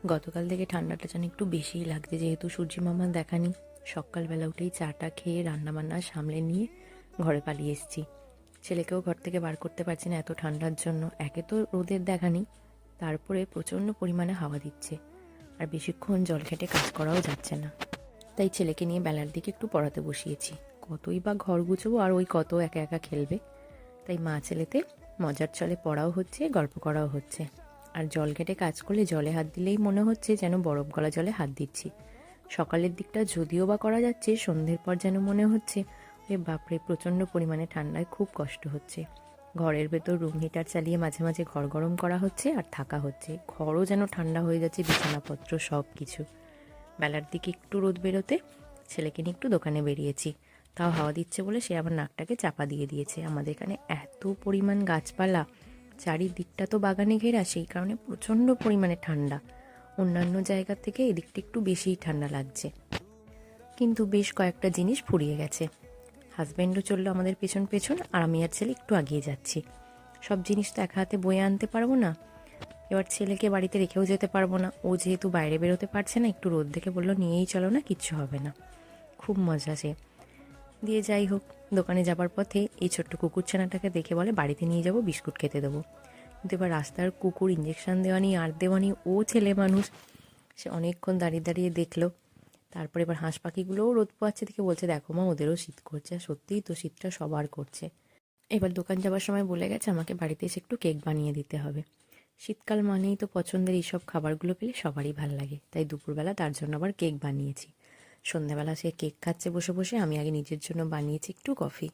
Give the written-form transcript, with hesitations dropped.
গতকাল থেকে ঠান্ডাটা যেন একটু বেশিই লাগছে, যেহেতু সূর্যি মামার দেখা নেই। সকালবেলা উঠেই চাটা খেয়ে রান্নাবান্না সামলে নিয়ে ঘরে পালিয়ে এসেছি। ছেলেকেও ঘর থেকে বার করতে পারছি না এত ঠান্ডার জন্য। একে তো রোদের দেখা নেই, তারপরে প্রচণ্ড পরিমাণে হাওয়া দিচ্ছে, আর বেশিক্ষণ জল ঘেঁটে কাজ করাও যাচ্ছে না। তাই ছেলেকে নিয়ে বেলার দিকে একটু পড়াতে বসিয়েছি। কতই বা ঘর গুছবো, আর ওই কত একা একা খেলবে। তাই মা ছেলেতে মজার ছলে পড়াও হচ্ছে, গল্প করাও হচ্ছে। আর জল ঘেঁটে কাজ করলে জলে হাত দিলেই মনে হচ্ছে যেন বরফ গলা জলে হাত দিচ্ছি। সকালের দিকটা যদিও বা করা যাচ্ছে, সন্ধ্যের পর যেন মনে হচ্ছে ওরে বাপরে, প্রচণ্ড পরিমাণে ঠান্ডায় খুব কষ্ট হচ্ছে। ঘরের ভেতর রুম হিটার চালিয়ে মাঝে মাঝে ঘর গরম করা হচ্ছে আর থাকা হচ্ছে। ঘরও যেন ঠান্ডা হয়ে যাচ্ছে, বিছানাপত্র সব কিছু। বেলার দিকে একটু রোদ বেরোতে ছেলেকে নিয়ে একটু দোকানে বেরিয়েছি। তাও হাওয়া দিচ্ছে বলে সে আবার নাকটাকে চাপা দিয়ে দিয়েছে। আমাদের এখানে এত পরিমাণ গাছপালা, চারিদিকটা তো বাগানে ঘেরা, সেই কারণে প্রচণ্ড পরিমাণে ঠান্ডা। অন্যান্য জায়গার থেকে এদিকটা একটু বেশিই ঠান্ডা লাগছে। কিন্তু বেশ কয়েকটা জিনিস ফুরিয়ে গেছে। হাজব্যান্ডও চললো আমাদের পেছন পেছন, আর আমি আর ছেলে একটু এগিয়ে যাচ্ছি। সব জিনিস তো একা হাতে বয়ে আনতে পারবো না। এবার ছেলেকে বাড়িতে রেখেও যেতে পারবো না। ও যেহেতু বাইরে বেরোতে পারছে না, একটু রোদ দেখে বললো নিয়েই চলো না, কিচ্ছু হবে না। খুব মজা সে দিয়ে। যাই হোক, দোকানে যাবার পথে এই ছোট্ট কুকুরছানাটাকে দেখে বলে বাড়িতে নিয়ে যাব, বিস্কুট খেতে দেবো। কিন্তু এবার রাস্তার কুকুর, ইঞ্জেকশন দেওয়া নিয়ে আর দেওয়া নিয়ে, ও ছেলে মানুষ, সে অনেকক্ষণ দাঁড়িয়ে দাঁড়িয়ে দেখলো। তারপরে এবার হাঁস পাখিগুলোও রোদ পোয়াচ্ছে দেখে বলছে দেখো মা, ওদেরও শীত করছে। আর সত্যিই তো, শীতটা সবার করছে। এবার দোকান যাবার সময় বলে গেছে আমাকে বাড়িতে এসে একটু কেক বানিয়ে দিতে হবে। শীতকাল মানেই তো পছন্দের এইসব খাবারগুলো পেলে সবারই ভাল লাগে। তাই দুপুরবেলা তার জন্য আবার কেক বানিয়েছি। সন্ধ্যাবেলা সে কেক খাচ্ছে বসে বসে, আমি আগে নিজের জন্য বানিয়েছি একটু কফি।